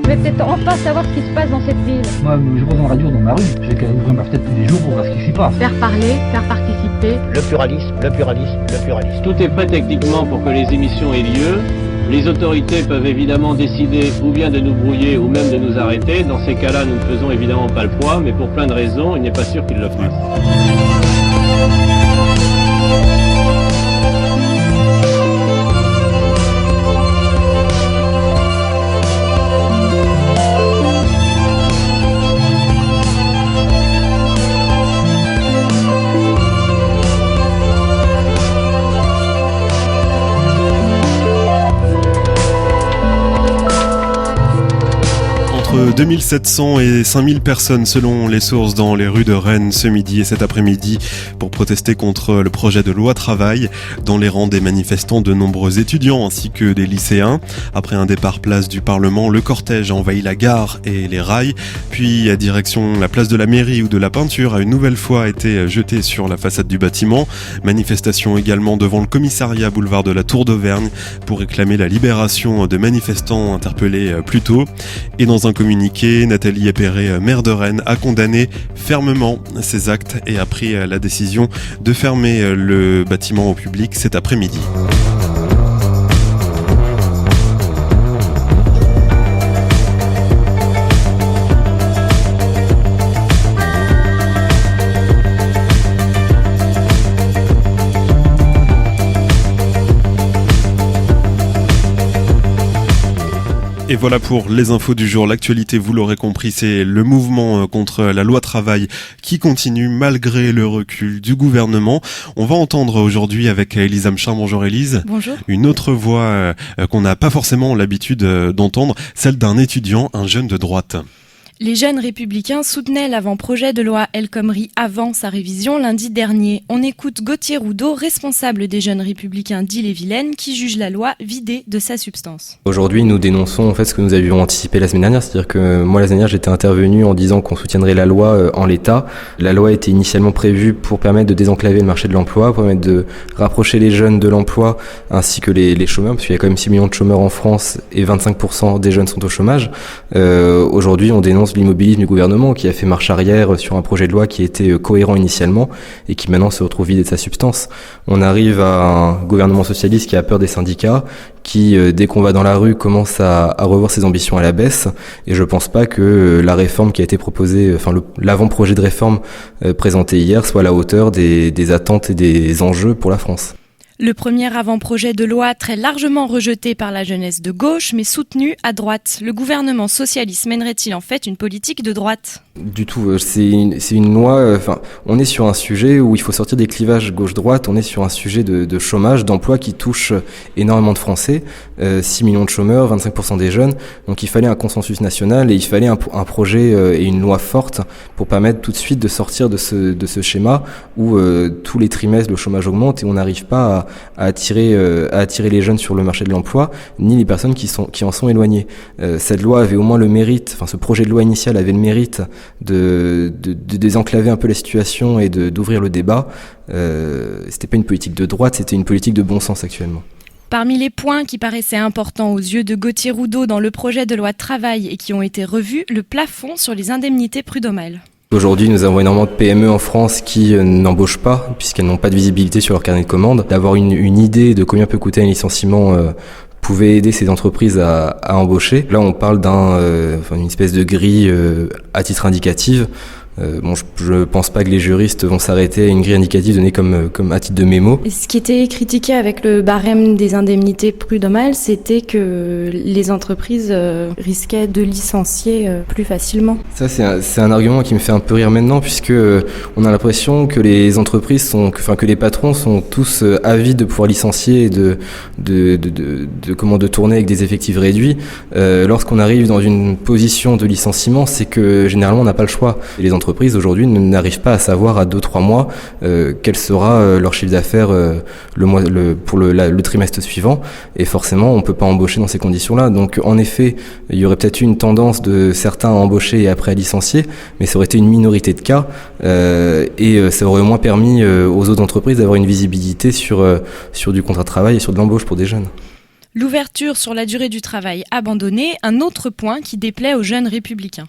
Je vais peut-être enfin savoir ce qui se passe dans cette ville. Moi, je vois dans la radio dans ma rue, j'ai qu'à ouvrir ma fenêtre tous les jours pour voir ce qui s'y passe. Faire parler, faire participer. Le pluralisme, le pluralisme, le pluralisme. Tout est prêt techniquement pour que les émissions aient lieu. Les autorités peuvent évidemment décider ou bien de nous brouiller ou même de nous arrêter. Dans ces cas-là, nous ne faisons évidemment pas le poids, mais pour plein de raisons, il n'est pas sûr qu'ils le fassent. Entre 2700 et 5000 personnes selon les sources dans les rues de Rennes ce midi et cet après-midi pour protester contre le projet de loi travail. Dans les rangs des manifestants, de nombreux étudiants ainsi que des lycéens. Après un départ place du Parlement, le cortège a envahi la gare et les rails, puis à direction la place de la mairie où de la peinture a une nouvelle fois été jetée sur la façade du bâtiment. Manifestation également devant le commissariat boulevard de la Tour d'Auvergne pour réclamer la libération de manifestants interpellés plus tôt. Et dans un communiqué, Nathalie Appéré, maire de Rennes, a condamné fermement ces actes et a pris la décision de fermer le bâtiment au public cet après-midi. Et voilà pour les infos du jour. L'actualité, vous l'aurez compris, c'est le mouvement contre la loi travail qui continue malgré le recul du gouvernement. On va entendre aujourd'hui avec Élise Amchar. Bonjour Élise. Bonjour. Une autre voix qu'on n'a pas forcément l'habitude d'entendre, celle d'un étudiant, un jeune de droite. Les jeunes républicains soutenaient l'avant-projet de loi El Khomri avant sa révision lundi dernier. On écoute Gauthier Roudot, responsable des jeunes républicains d'Ille-et-Vilaine, qui juge la loi vidée de sa substance. Aujourd'hui, nous dénonçons en fait ce que nous avions anticipé la semaine dernière, c'est-à-dire que moi la semaine dernière j'étais intervenu en disant qu'on soutiendrait la loi en l'état. La loi était initialement prévue pour permettre de désenclaver le marché de l'emploi, pour permettre de rapprocher les jeunes de l'emploi ainsi que les chômeurs, parce qu'il y a quand même 6 millions de chômeurs en France et 25% des jeunes sont au chômage. Aujourd'hui, on dénonce l'immobilisme du gouvernement qui a fait marche arrière sur un projet de loi qui était cohérent initialement et qui maintenant se retrouve vidé de sa substance. On arrive à un gouvernement socialiste qui a peur des syndicats, qui dès qu'on va dans la rue commence à revoir ses ambitions à la baisse, et je pense pas que la réforme qui a été proposée, enfin l'avant-projet de réforme présenté hier soit à la hauteur des attentes et des enjeux pour la France. Le premier avant-projet de loi très largement rejeté par la jeunesse de gauche, mais soutenu à droite. Le gouvernement socialiste mènerait-il en fait une politique de droite ? Du tout, c'est une loi, on est sur un sujet où il faut sortir des clivages gauche-droite, on est sur un sujet de chômage, d'emploi qui touche énormément de Français, 6 millions de chômeurs, 25% des jeunes, donc il fallait un consensus national et il fallait un projet et une loi forte pour permettre tout de suite de sortir de ce schéma où tous les trimestres le chômage augmente et on n'arrive pas à attirer les jeunes sur le marché de l'emploi, ni les personnes qui en sont éloignées. Cette loi avait au moins le mérite, ce projet de loi initial avait le mérite de désenclaver un peu la situation et d'ouvrir le débat. C'était pas une politique de droite, c'était une politique de bon sens actuellement. Parmi les points qui paraissaient importants aux yeux de Gauthier Roudot dans le projet de loi travail et qui ont été revus, le plafond sur les indemnités prud'homales. Aujourd'hui, nous avons énormément de PME en France qui n'embauchent pas, puisqu'elles n'ont pas de visibilité sur leur carnet de commandes. D'avoir une idée de combien peut coûter un licenciement pouvait aider ces entreprises à embaucher. Là, on parle d'une espèce de grille à titre indicatif. Je pense pas que les juristes vont s'arrêter à une grille indicative donnée comme à titre de mémo. Et ce qui était critiqué avec le barème des indemnités prud'homales, c'était que les entreprises risquaient de licencier plus facilement. Ça, c'est un argument qui me fait un peu rire maintenant, puisque on a l'impression que les entreprises que les patrons sont tous avides de pouvoir licencier et de tourner avec des effectifs réduits. Lorsqu'on arrive dans une position de licenciement, c'est que généralement on n'a pas le choix. Et les entreprises aujourd'hui n'arrivent pas à savoir à 2-3 mois quel sera leur chiffre d'affaires pour le trimestre suivant, et forcément on peut pas embaucher dans ces conditions-là. Donc en effet, il y aurait peut-être eu une tendance de certains à embaucher et après à licencier, mais ça aurait été une minorité de cas et ça aurait au moins permis aux autres entreprises d'avoir une visibilité sur du contrat de travail et sur de l'embauche pour des jeunes. L'ouverture sur la durée du travail abandonnée, un autre point qui déplaît aux jeunes républicains.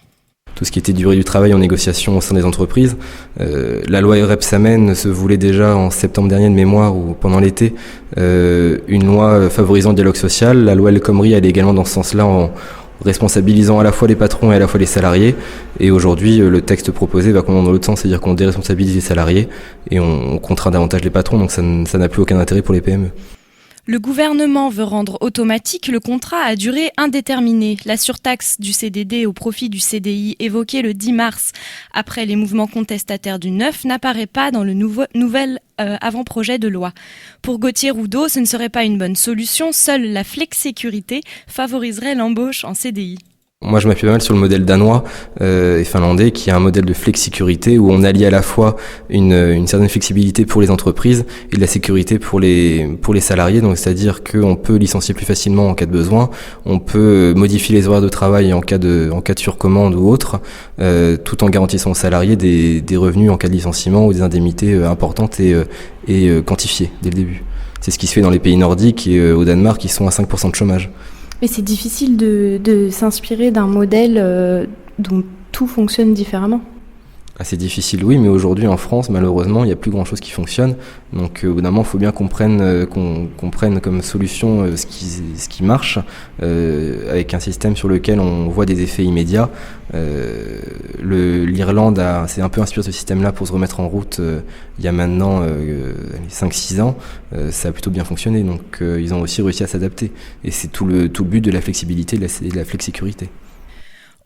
Tout ce qui était durée du travail en négociation au sein des entreprises. La loi Rebsamen se voulait déjà en septembre dernier de mémoire ou pendant l'été une loi favorisant le dialogue social. La loi El Khomri allait également dans ce sens-là en responsabilisant à la fois les patrons et à la fois les salariés. Et aujourd'hui, le texte proposé va complètement dans l'autre sens, c'est-à-dire qu'on déresponsabilise les salariés et on contraint davantage les patrons, donc ça n'a plus aucun intérêt pour les PME. Le gouvernement veut rendre automatique le contrat à durée indéterminée. La surtaxe du CDD au profit du CDI évoquée le 10 mars après les mouvements contestataires du 9 n'apparaît pas dans le nouvel avant-projet de loi. Pour Gauthier Roudot, ce ne serait pas une bonne solution. Seule la flexsécurité favoriserait l'embauche en CDI. Moi, je m'appuie pas mal sur le modèle danois et finlandais, qui est un modèle de flexsécurité où on allie à la fois une certaine flexibilité pour les entreprises et de la sécurité pour les salariés. Donc, c'est-à-dire qu'on peut licencier plus facilement en cas de besoin, on peut modifier les horaires de travail en cas de surcommande ou autre, tout en garantissant aux salariés des revenus en cas de licenciement ou des indemnités importantes et quantifiées dès le début. C'est ce qui se fait dans les pays nordiques et au Danemark, qui sont à 5% de chômage. Mais c'est difficile de s'inspirer d'un modèle dont tout fonctionne différemment. C'est difficile, oui, mais aujourd'hui en France, malheureusement, il n'y a plus grand-chose qui fonctionne. Donc au bout d'un moment, il faut bien qu'on prenne comme solution ce qui marche, avec un système sur lequel on voit des effets immédiats. L'Irlande s'est un peu inspiré de ce système-là pour se remettre en route il y a maintenant 5-6 ans. Ça a plutôt bien fonctionné, donc ils ont aussi réussi à s'adapter. Et c'est tout le but de la flexibilité et de la flexsécurité.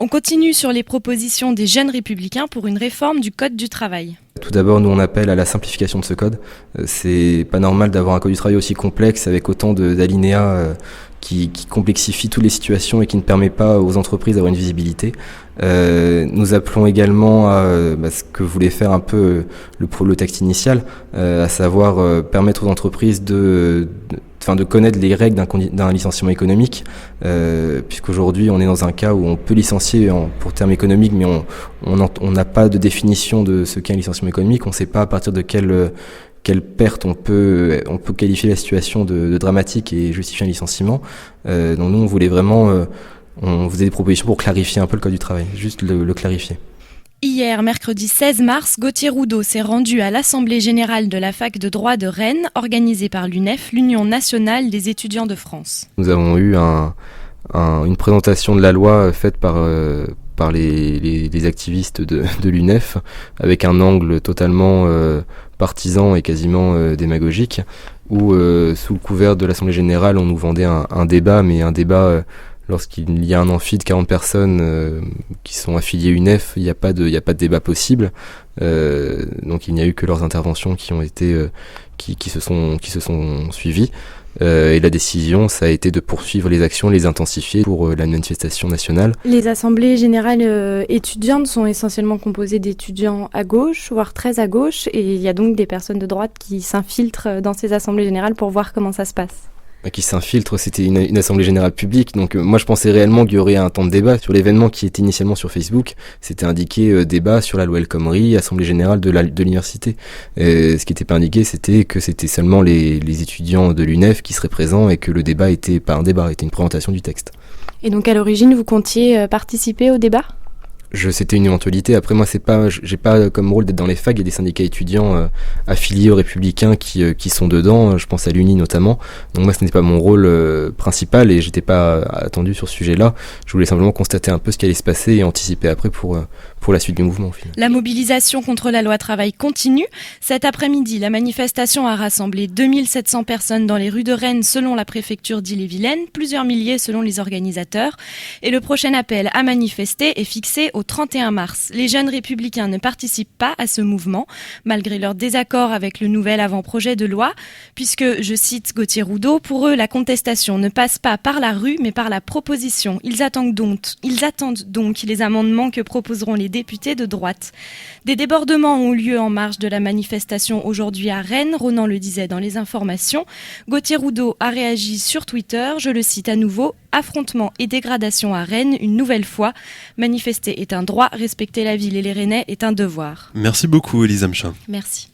On continue sur les propositions des jeunes républicains pour une réforme du Code du travail. Tout d'abord, nous on appelle à la simplification de ce code. C'est pas normal d'avoir un Code du travail aussi complexe avec autant d'alinéas qui complexifie toutes les situations et qui ne permet pas aux entreprises d'avoir une visibilité. Nous appelons également à ce que voulait faire un peu le texte initial, à savoir permettre aux entreprises de connaître les règles d'un licenciement économique, puisqu'aujourd'hui on est dans un cas où on peut licencier pour terme économique, mais on n'a pas de définition de ce qu'est un licenciement économique, on ne sait pas à partir de quelle perte on peut qualifier la situation de dramatique et justifier un licenciement. Donc nous on voulait vraiment, on faisait des propositions pour clarifier un peu le Code du travail, juste le clarifier. Hier, mercredi 16 mars, Gauthier Roudot s'est rendu à l'Assemblée générale de la fac de droit de Rennes, organisée par l'UNEF, l'Union nationale des étudiants de France. Nous avons eu une présentation de la loi faite par les activistes de l'UNEF, avec un angle totalement partisan et quasiment démagogique, où sous le couvert de l'Assemblée générale, on nous vendait un débat, mais un débat... Lorsqu'il y a un amphi de 40 personnes qui sont affiliées UNEF, il n'y a pas de débat possible. Donc il n'y a eu que leurs interventions qui se sont suivies. Et la décision, ça a été de poursuivre les actions, les intensifier pour la manifestation nationale. Les assemblées générales étudiantes sont essentiellement composées d'étudiants à gauche, voire très à gauche, et il y a donc des personnes de droite qui s'infiltrent dans ces assemblées générales pour voir comment ça se passe. Qui s'infiltre, c'était une assemblée générale publique, donc moi je pensais réellement qu'il y aurait un temps de débat sur l'événement qui était initialement sur Facebook. C'était indiqué débat sur la loi El Khomri, assemblée générale de l'université. Ce qui n'était pas indiqué, c'était que c'était seulement les étudiants de l'UNEF qui seraient présents et que le débat était pas un débat, était une présentation du texte. Et donc à l'origine, vous comptiez participer au débat ? C'était une éventualité. Après moi, j'ai pas comme rôle d'être dans les facs. Il y a des syndicats étudiants affiliés aux Républicains qui sont dedans. Je pense à l'Uni notamment. Donc moi, ce n'était pas mon rôle principal et j'étais pas attendu sur ce sujet-là. Je voulais simplement constater un peu ce qui allait se passer et anticiper après pour la suite du mouvement. Au final. La mobilisation contre la loi travail continue. Cet après-midi, la manifestation a rassemblé 2700 personnes dans les rues de Rennes selon la préfecture d'Ille-et-Vilaine, plusieurs milliers selon les organisateurs. Et le prochain appel à manifester est fixé au 31 mars. Les jeunes républicains ne participent pas à ce mouvement, malgré leur désaccord avec le nouvel avant-projet de loi, puisque, je cite Gauthier Roudot, pour eux, la contestation ne passe pas par la rue, mais par la proposition. Ils attendent donc les amendements que proposeront les députés de droite. Des débordements ont eu lieu en marge de la manifestation aujourd'hui à Rennes, Ronan le disait dans les informations. Gauthier Roudot a réagi sur Twitter, je le cite à nouveau, « Affrontement et dégradation à Rennes, une nouvelle fois. Manifester est un droit, respecter la ville et les Rennais est un devoir. » Merci beaucoup, Elisa Mchin. Merci.